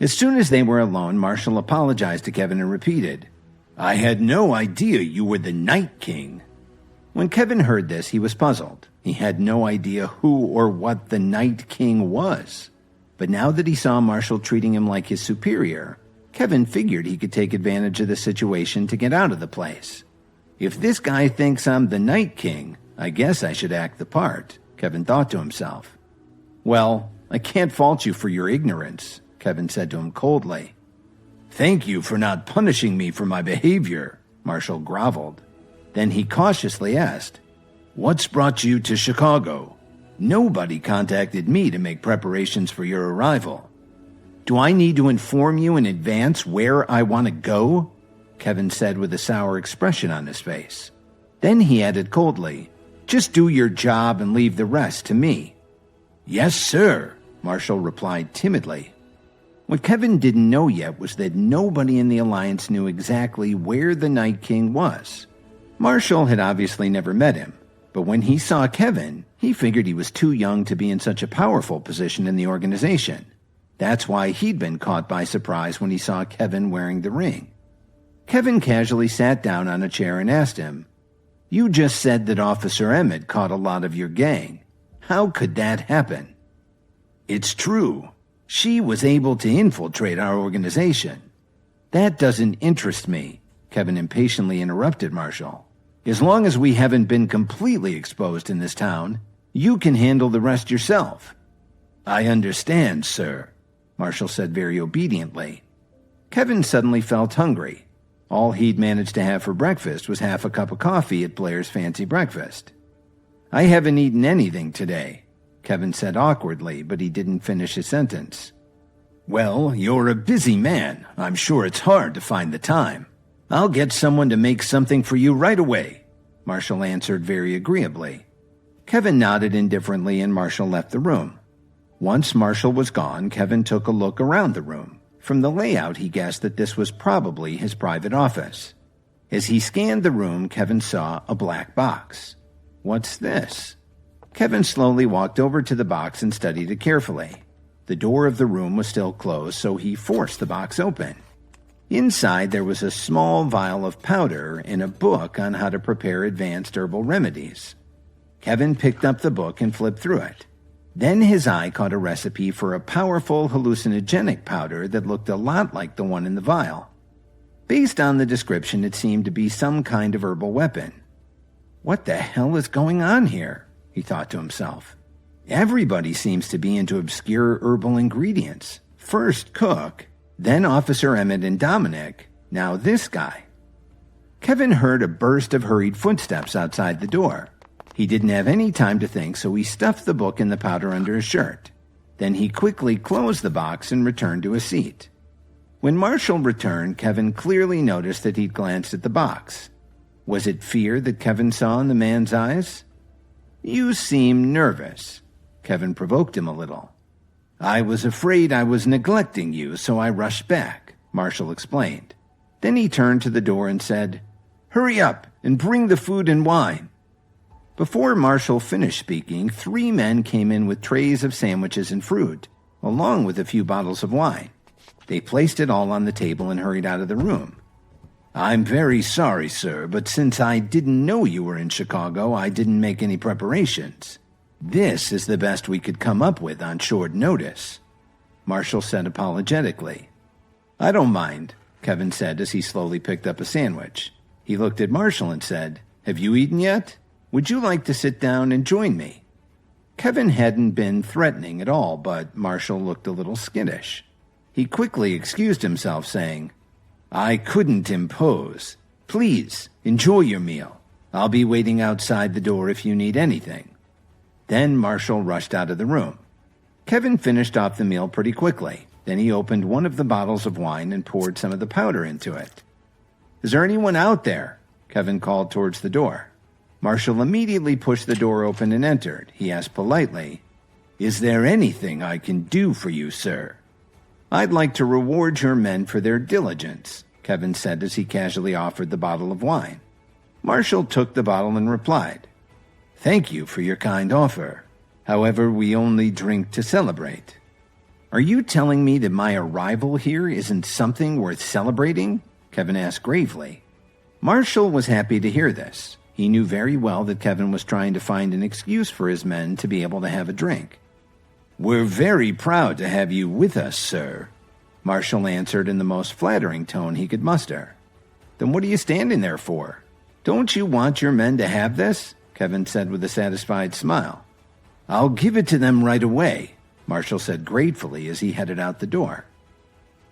As soon as they were alone, Marshall apologized to Kevin and repeated, "I had no idea you were the Night King." When Kevin heard this, he was puzzled. He had no idea who or what the Night King was. But now that he saw Marshall treating him like his superior, Kevin figured he could take advantage of the situation to get out of the place. If this guy thinks I'm the Night King, I guess I should act the part, Kevin thought to himself. "Well, I can't fault you for your ignorance," Kevin said to him coldly. "Thank you for not punishing me for my behavior," Marshall groveled. Then he cautiously asked, "What's brought you to Chicago? Nobody contacted me to make preparations for your arrival." "Do I need to inform you in advance where I want to go?" Kevin said with a sour expression on his face. Then he added coldly, "Just do your job and leave the rest to me." "Yes, sir," Marshall replied timidly. What Kevin didn't know yet was that nobody in the Alliance knew exactly where the Night King was. Marshall had obviously never met him, but when he saw Kevin, he figured he was too young to be in such a powerful position in the organization. That's why he'd been caught by surprise when he saw Kevin wearing the ring. Kevin casually sat down on a chair and asked him, "You just said that Officer Emmett caught a lot of your gang. How could that happen?" "It's true. She was able to infiltrate our organization." "That doesn't interest me," Kevin impatiently interrupted Marshall. "As long as we haven't been completely exposed in this town, you can handle the rest yourself." "I understand, sir," Marshall said very obediently. Kevin suddenly felt hungry. All he'd managed to have for breakfast was half a cup of coffee at Blair's fancy breakfast. "I haven't eaten anything today," Kevin said awkwardly, but he didn't finish his sentence. "Well, you're a busy man. I'm sure it's hard to find the time. I'll get someone to make something for you right away," Marshall answered very agreeably. Kevin nodded indifferently and Marshall left the room. Once Marshall was gone, Kevin took a look around the room. From the layout, he guessed that this was probably his private office. As he scanned the room, Kevin saw a black box. "What's this?" Kevin slowly walked over to the box and studied it carefully. The door of the room was still closed, so he forced the box open. Inside, there was a small vial of powder and a book on how to prepare advanced herbal remedies. Kevin picked up the book and flipped through it. Then his eye caught a recipe for a powerful hallucinogenic powder that looked a lot like the one in the vial. Based on the description, it seemed to be some kind of herbal weapon. "What the hell is going on here?" he thought to himself. "Everybody seems to be into obscure herbal ingredients. First Cook, then Officer Emmett and Dominic, now this guy." Kevin heard a burst of hurried footsteps outside the door. He didn't have any time to think, so he stuffed the book and the powder under his shirt. Then he quickly closed the box and returned to his seat. When Marshall returned, Kevin clearly noticed that he'd glanced at the box. Was it fear that Kevin saw in the man's eyes? "You seem nervous." Kevin provoked him a little. "I was afraid I was neglecting you, so I rushed back," Marshall explained. Then he turned to the door and said, "Hurry up and bring the food and wine." Before Marshall finished speaking, 3 men came in with trays of sandwiches and fruit, along with a few bottles of wine. They placed it all on the table and hurried out of the room. "I'm very sorry, sir, but since I didn't know you were in Chicago, I didn't make any preparations. This is the best we could come up with on short notice," Marshall said apologetically. "I don't mind," Kevin said as he slowly picked up a sandwich. He looked at Marshall and said, "Have you eaten yet? Would you like to sit down and join me?" Kevin hadn't been threatening at all, but Marshall looked a little skittish. He quickly excused himself, saying, "I couldn't impose. Please, enjoy your meal. I'll be waiting outside the door if you need anything." Then Marshall rushed out of the room. Kevin finished off the meal pretty quickly. Then he opened one of the bottles of wine and poured some of the powder into it. "Is there anyone out there?" Kevin called towards the door. Marshall immediately pushed the door open and entered. He asked politely, "Is there anything I can do for you, sir?" "I'd like to reward your men for their diligence," Kevin said as he casually offered the bottle of wine. Marshall took the bottle and replied, "Thank you for your kind offer. However, we only drink to celebrate." Are you telling me that my arrival here isn't something worth celebrating? Kevin asked gravely. Marshall was happy to hear this. He knew very well that Kevin was trying to find an excuse for his men to be able to have a drink. We're very proud to have you with us, sir, Marshall answered in the most flattering tone he could muster. Then what are you standing there for? Don't you want your men to have this? Kevin said with a satisfied smile. I'll give it to them right away, Marshall said gratefully as he headed out the door.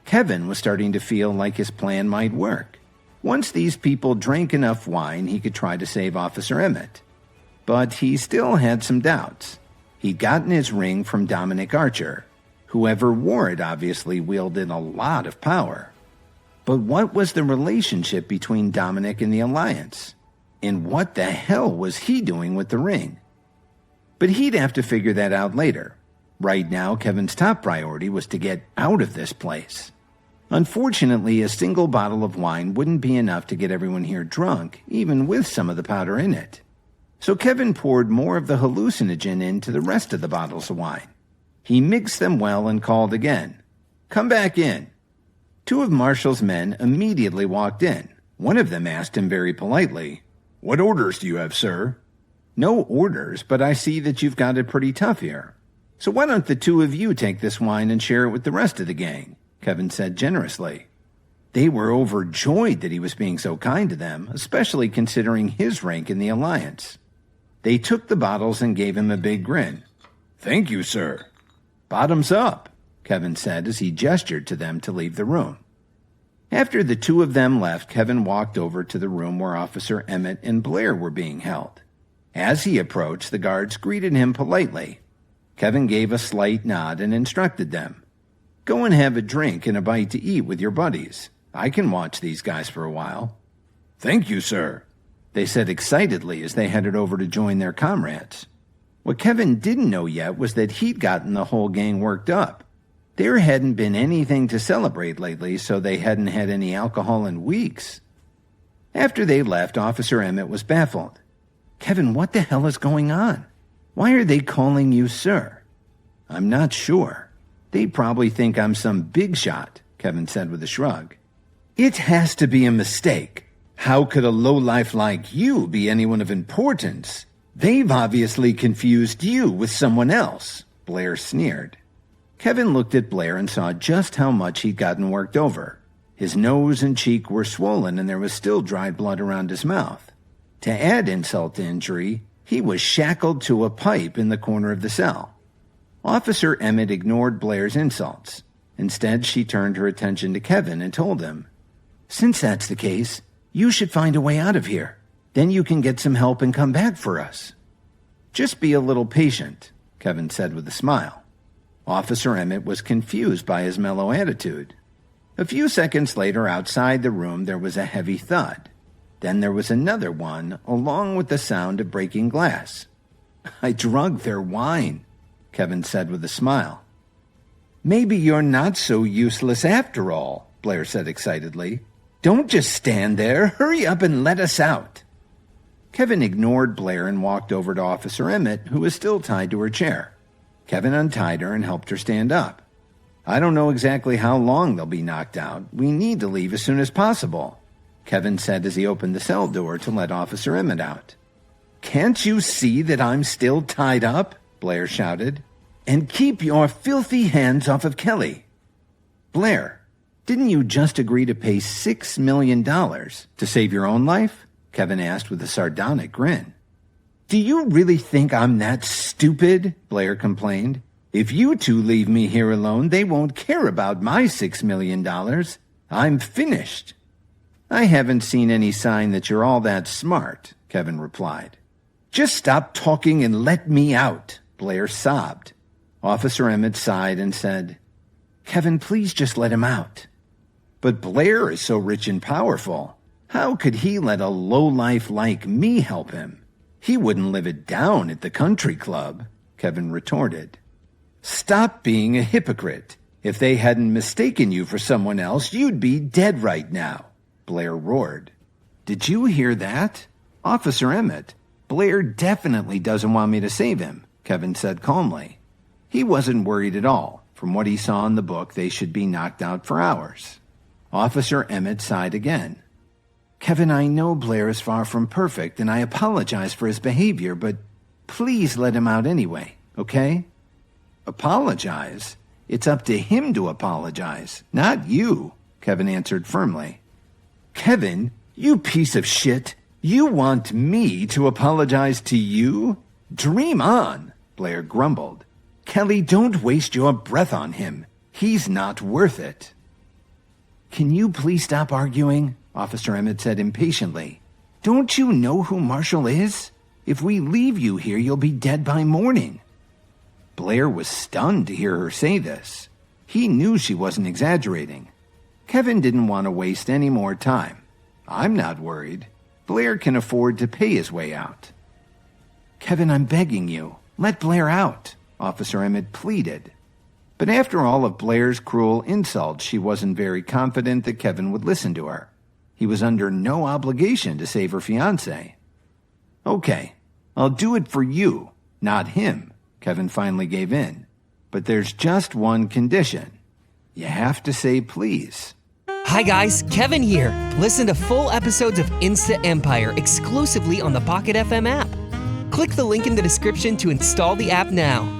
Kevin was starting to feel like his plan might work. Once these people drank enough wine, he could try to save Officer Emmett. But he still had some doubts. He'd gotten his ring from Dominic Archer. Whoever wore it obviously wielded a lot of power. But what was the relationship between Dominic and the Alliance? And what the hell was he doing with the ring? But he'd have to figure that out later. Right now, Kevin's top priority was to get out of this place. Unfortunately, a single bottle of wine wouldn't be enough to get everyone here drunk, even with some of the powder in it. So Kevin poured more of the hallucinogen into the rest of the bottles of wine. He mixed them well and called again. Come back in. Two of Marshall's men immediately walked in. One of them asked him very politely, What orders do you have, sir? No orders, but I see that you've got it pretty tough here. So why don't the two of you take this wine and share it with the rest of the gang? Kevin said generously. They were overjoyed that he was being so kind to them, especially considering his rank in the Alliance. They took the bottles and gave him a big grin. Thank you, sir. Bottoms up, Kevin said as he gestured to them to leave the room. After the two of them left, Kevin walked over to the room where Officer Emmett and Blair were being held. As he approached, the guards greeted him politely. Kevin gave a slight nod and instructed them. Go and have a drink and a bite to eat with your buddies. I can watch these guys for a while. Thank you, sir, they said excitedly as they headed over to join their comrades. What Kevin didn't know yet was that he'd gotten the whole gang worked up. There hadn't been anything to celebrate lately, so they hadn't had any alcohol in weeks. After they left, Officer Emmett was baffled. Kevin, what the hell is going on? Why are they calling you sir? I'm not sure. They probably think I'm some big shot, Kevin said with a shrug. It has to be a mistake. How could a lowlife like you be anyone of importance? They've obviously confused you with someone else, Blair sneered. Kevin looked at Blair and saw just how much he'd gotten worked over. His nose and cheek were swollen and there was still dried blood around his mouth. To add insult to injury, he was shackled to a pipe in the corner of the cell. Officer Emmett ignored Blair's insults. Instead, she turned her attention to Kevin and told him, Since that's the case, you should find a way out of here. Then you can get some help and come back for us. Just be a little patient, Kevin said with a smile. Officer Emmett was confused by his mellow attitude. A few seconds later, outside the room, there was a heavy thud. Then there was another one, along with the sound of breaking glass. I drunk their wine, Kevin said with a smile. Maybe you're not so useless after all, Blair said excitedly. Don't just stand there. Hurry up and let us out. Kevin ignored Blair and walked over to Officer Emmett, who was still tied to her chair. Kevin untied her and helped her stand up. I don't know exactly how long they'll be knocked out. We need to leave as soon as possible, Kevin said as he opened the cell door to let Officer Emmett out. Can't you see that I'm still tied up? Blair shouted. And keep your filthy hands off of Kelly. Blair, didn't you just agree to pay $6 million to save your own life? Kevin asked with a sardonic grin. Do you really think I'm that stupid? Blair complained. If you two leave me here alone, they won't care about my $6 million. I'm finished. I haven't seen any sign that you're all that smart, Kevin replied. Just stop talking and let me out, Blair sobbed. Officer Emmett sighed and said, Kevin, please just let him out. But Blair is so rich and powerful. How could he let a lowlife like me help him? He wouldn't live it down at the country club, Kevin retorted. Stop being a hypocrite. If they hadn't mistaken you for someone else, you'd be dead right now, Blair roared. Did you hear that? Officer Emmett, Blair definitely doesn't want me to save him, Kevin said calmly. He wasn't worried at all. From what he saw in the book, they should be knocked out for hours. Officer Emmett sighed again. Kevin, I know Blair is far from perfect, and I apologize for his behavior, but please let him out anyway, okay? Apologize? It's up to him to apologize, not you, Kevin answered firmly. Kevin, you piece of shit! You want me to apologize to you? Dream on, Blair grumbled. Kelly, don't waste your breath on him. He's not worth it. Can you please stop arguing? Officer Emmett said impatiently. Don't you know who Marshall is? If we leave you here, you'll be dead by morning. Blair was stunned to hear her say this. He knew she wasn't exaggerating. Kevin didn't want to waste any more time. I'm not worried. Blair can afford to pay his way out. Kevin, I'm begging you. Let Blair out, Officer Emmett pleaded. But after all of Blair's cruel insults, she wasn't very confident that Kevin would listen to her. He was under no obligation to save her fiancé. Okay, I'll do it for you, not him, Kevin finally gave in. But there's just one condition. You have to say please. Hi guys, Kevin here. Listen to full episodes of Insta Empire exclusively on the Pocket FM app. Click the link in the description to install the app now.